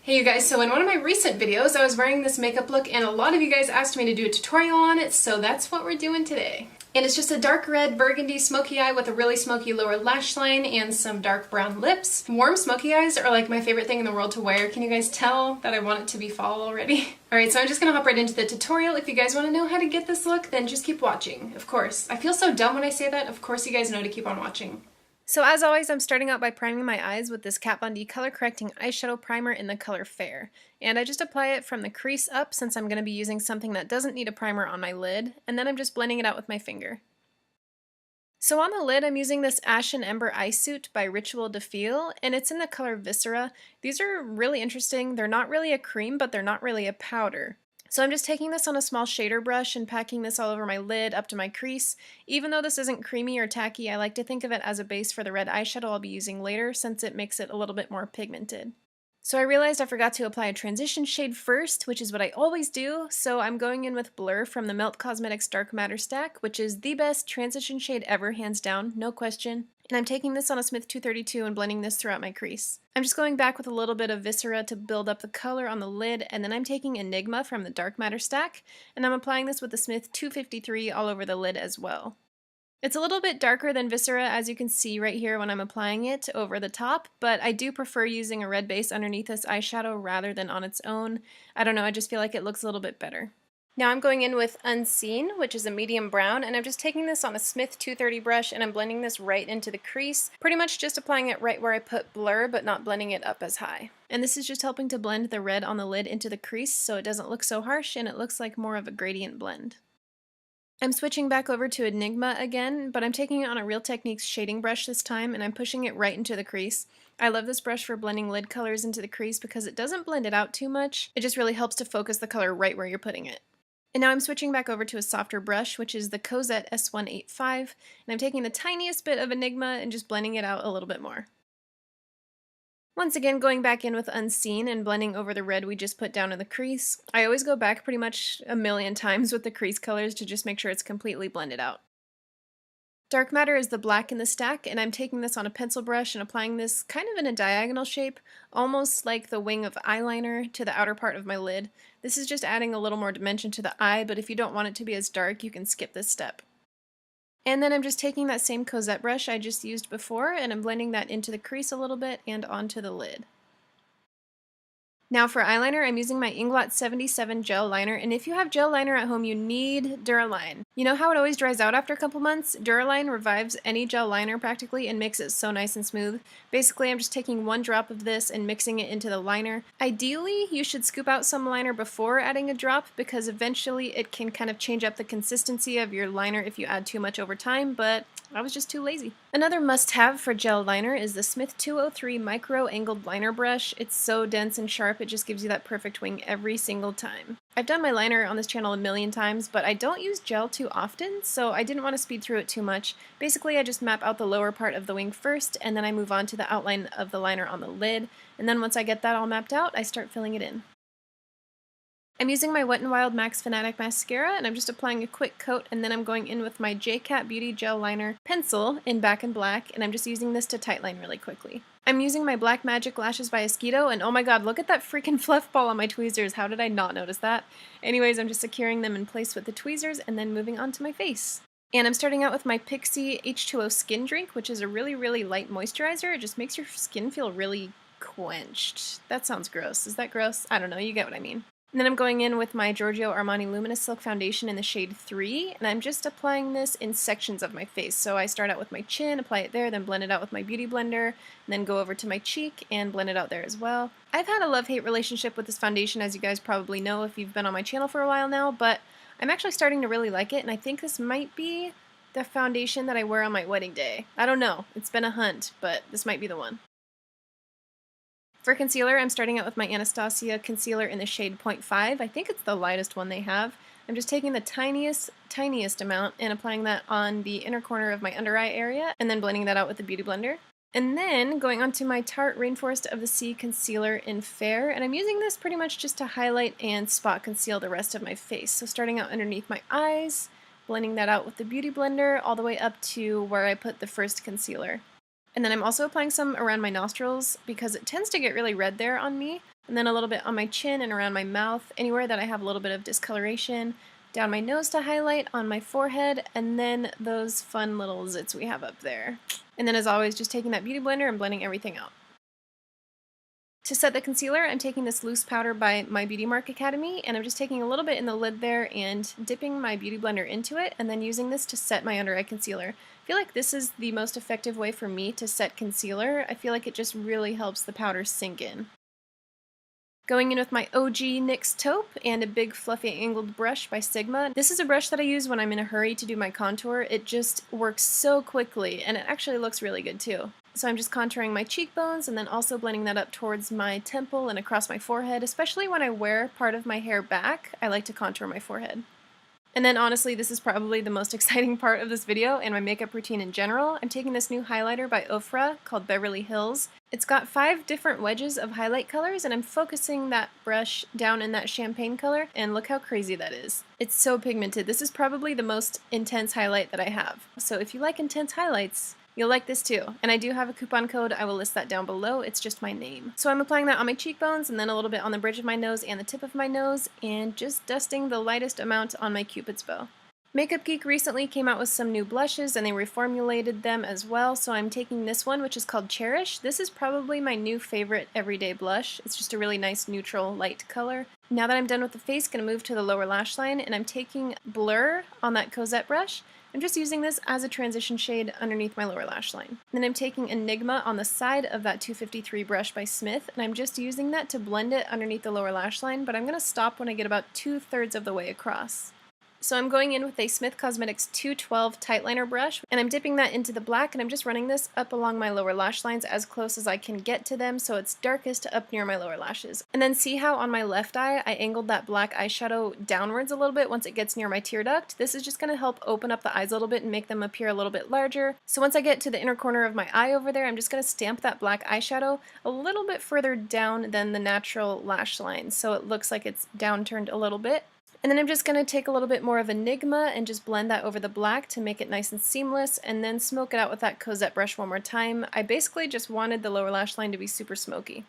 Hey you guys, so in one of my recent videos I was wearing this makeup look and a lot of you guys asked me to do a tutorial on it, so that's what we're doing today. And it's just a dark red burgundy smoky eye with a really smoky lower lash line and some dark brown lips. Warm smoky eyes are like my favorite thing in the world to wear. Can you guys tell that I want it to be fall already? Alright, so I'm just gonna hop right into the tutorial. If you guys want to know how to get this look, then just keep watching, of course. I feel so dumb when I say that, of course you guys know to keep on watching. So as always, I'm starting out by priming my eyes with this Kat Von D color correcting eyeshadow primer in the color Fair. And I just apply it from the crease up since I'm going to be using something that doesn't need a primer on my lid, and then I'm just blending it out with my finger. So on the lid, I'm using this Ashen Ember Eye Suit by Ritual de Feel, and it's in the color Viscera. These are really interesting. They're not really a cream, but they're not really a powder. So I'm just taking this on a small shader brush and packing this all over my lid up to my crease. Even though this isn't creamy or tacky, I like to think of it as a base for the red eyeshadow I'll be using later since it makes it a little bit more pigmented. So I realized I forgot to apply a transition shade first, which is what I always do, so I'm going in with Blur from the Melt Cosmetics Dark Matter stack, which is the best transition shade ever, hands down, no question. And I'm taking this on a Smith 232 and blending this throughout my crease. I'm just going back with a little bit of Viscera to build up the color on the lid, and then I'm taking Enigma from the Dark Matter stack, and I'm applying this with the Smith 253 all over the lid as well. It's a little bit darker than Viscera, as you can see right here when I'm applying it over the top, but I do prefer using a red base underneath this eyeshadow rather than on its own. I don't know, I just feel like it looks a little bit better. Now I'm going in with Unseen, which is a medium brown, and I'm just taking this on a Smith 230 brush and I'm blending this right into the crease, pretty much just applying it right where I put Blur, but not blending it up as high. And this is just helping to blend the red on the lid into the crease so it doesn't look so harsh and it looks like more of a gradient blend. I'm switching back over to Enigma again, but I'm taking it on a Real Techniques shading brush this time, and I'm pushing it right into the crease. I love this brush for blending lid colors into the crease because it doesn't blend it out too much. It just really helps to focus the color right where you're putting it. And now I'm switching back over to a softer brush, which is the Cosette S185, and I'm taking the tiniest bit of Enigma and just blending it out a little bit more. Once again, going back in with Unseen and blending over the red we just put down in the crease. I always go back pretty much a million times with the crease colors to just make sure it's completely blended out. Dark Matter is the black in the stack, and I'm taking this on a pencil brush and applying this kind of in a diagonal shape, almost like the wing of eyeliner to the outer part of my lid. This is just adding a little more dimension to the eye, but if you don't want it to be as dark, you can skip this step. And then I'm just taking that same Cosette brush I just used before, and I'm blending that into the crease a little bit and onto the lid. Now for eyeliner, I'm using my Inglot 77 gel liner, and if you have gel liner at home, you need Duraline. You know how it always dries out after a couple months? Duraline revives any gel liner practically and makes it so nice and smooth. Basically, I'm just taking one drop of this and mixing it into the liner. Ideally, you should scoop out some liner before adding a drop because eventually it can kind of change up the consistency of your liner if you add too much over time, but I was just too lazy. Another must-have for gel liner is the Smith 203 Micro Angled Liner Brush. It's so dense and sharp, it just gives you that perfect wing every single time. I've done my liner on this channel a million times, but I don't use gel too often, so I didn't want to speed through it too much. Basically, I just map out the lower part of the wing first, and then I move on to the outline of the liner on the lid, and then once I get that all mapped out, I start filling it in. I'm using my Wet n Wild Max Fanatic Mascara, and I'm just applying a quick coat, and then I'm going in with my J-Cat Beauty Gel Liner Pencil in Back in Black, and I'm just using this to tightline really quickly. I'm using my Black Magic Lashes by Esquito, and oh my god, look at that freaking fluff ball on my tweezers. How did I not notice that? Anyways, I'm just securing them in place with the tweezers, and then moving on to my face. And I'm starting out with my Pixi H2O Skin Drink, which is a really light moisturizer. It just makes your skin feel really quenched. That sounds gross. Is that gross? I don't know, you get what I mean. And then I'm going in with my Giorgio Armani Luminous Silk Foundation in the shade 3, and I'm just applying this in sections of my face. So I start out with my chin, apply it there, then blend it out with my Beauty Blender, and then go over to my cheek and blend it out there as well. I've had a love-hate relationship with this foundation, as you guys probably know if you've been on my channel for a while now, but I'm actually starting to really like it, and I think this might be the foundation that I wear on my wedding day. I don't know, it's been a hunt, but this might be the one. For concealer, I'm starting out with my Anastasia concealer in the shade 0.5. I think it's the lightest one they have. I'm just taking the tiniest amount and applying that on the inner corner of my under eye area and then blending that out with the Beauty Blender. And then going on to my Tarte Rainforest of the Sea concealer in Fair, and I'm using this pretty much just to highlight and spot conceal the rest of my face. So starting out underneath my eyes, blending that out with the Beauty Blender all the way up to where I put the first concealer. And then I'm also applying some around my nostrils because it tends to get really red there on me. and then a little bit on my chin and around my mouth, anywhere that I have a little bit of discoloration, down my nose to highlight, on my forehead, and then those fun little zits we have up there. And then as always, just taking that beauty blender and blending everything out. To set the concealer, I'm taking this loose powder by My Beauty Mark Academy, and I'm just taking a little bit in the lid there and dipping my beauty blender into it, and then using this to set my under eye concealer. I feel like this is the most effective way for me to set concealer. I feel like it just really helps the powder sink in. Going in with my OG NYX taupe and a big fluffy angled brush by Sigma. This is a brush that I use when I'm in a hurry to do my contour. It just works so quickly, and it actually looks really good too. So I'm just contouring my cheekbones and then also blending that up towards my temple and across my forehead. Especially when I wear part of my hair back, I like to contour my forehead. And then honestly, this is probably the most exciting part of this video and my makeup routine in general. I'm taking this new highlighter by Ofra called Beverly Hills. It's got 5 different wedges of highlight colors, and I'm focusing that brush down in that champagne color, and look how crazy that is. It's so pigmented. This is probably the most intense highlight that I have. So if you like intense highlights, you'll like this too. And I do have a coupon code. I will list that down below. It's just my name. So I'm applying that on my cheekbones and then a little bit on the bridge of my nose and the tip of my nose, and just dusting the lightest amount on my Cupid's bow. Makeup Geek recently came out with some new blushes and they reformulated them as well, so I'm taking this one, which is called Cherish. This is probably my new favorite everyday blush. It's just a really nice neutral light color. Now that I'm done with the face, I'm going to move to the lower lash line, and I'm taking Blur on that Cosette brush. I'm just using this as a transition shade underneath my lower lash line. Then I'm taking Enigma on the side of that 253 brush by Smith, and I'm just using that to blend it underneath the lower lash line, but I'm going to stop when I get about 2/3 of the way across. So I'm going in with a Smith Cosmetics 212 tight liner brush, and I'm dipping that into the black, and I'm just running this up along my lower lash lines as close as I can get to them so it's darkest up near my lower lashes. And then see how on my left eye I angled that black eyeshadow downwards a little bit once it gets near my tear duct? This is just going to help open up the eyes a little bit and make them appear a little bit larger. So once I get to the inner corner of my eye over there, I'm just going to stamp that black eyeshadow a little bit further down than the natural lash line so it looks like it's downturned a little bit. And then I'm just going to take a little bit more of Enigma and just blend that over the black to make it nice and seamless, and then smoke it out with that Cosette brush one more time. I basically just wanted the lower lash line to be super smoky.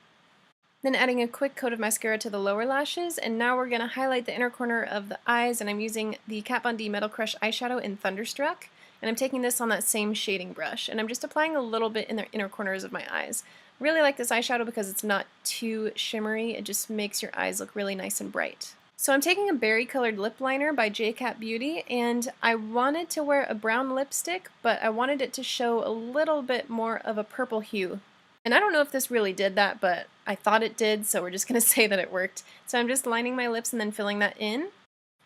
Then adding a quick coat of mascara to the lower lashes, and now we're going to highlight the inner corner of the eyes, and I'm using the Kat Von D Metal Crush eyeshadow in Thunderstruck, and I'm taking this on that same shading brush, and I'm just applying a little bit in the inner corners of my eyes. Really like this eyeshadow because it's not too shimmery, it just makes your eyes look really nice and bright. So I'm taking a berry colored lip liner by JCat Beauty, and I wanted to wear a brown lipstick, but I wanted it to show a little bit more of a purple hue. And I don't know if this really did that, but I thought it did, so we're just going to say that it worked. So I'm just lining my lips and then filling that in.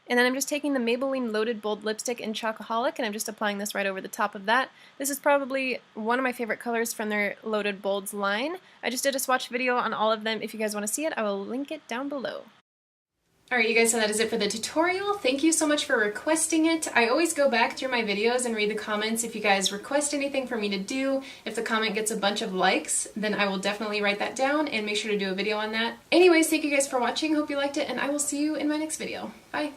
And then I'm just taking the Maybelline Loaded Bold Lipstick in Chocoholic, and I'm just applying this right over the top of that. This is probably one of my favorite colors from their Loaded Bolds line. I just did a swatch video on all of them. If you guys want to see it, I will link it down below. Alright you guys, so that is it for the tutorial. Thank you so much for requesting it. I always go back through my videos and read the comments if you guys request anything for me to do. If the comment gets a bunch of likes, then I will definitely write that down and make sure to do a video on that. Anyways, thank you guys for watching. Hope you liked it, and I will see you in my next video. Bye!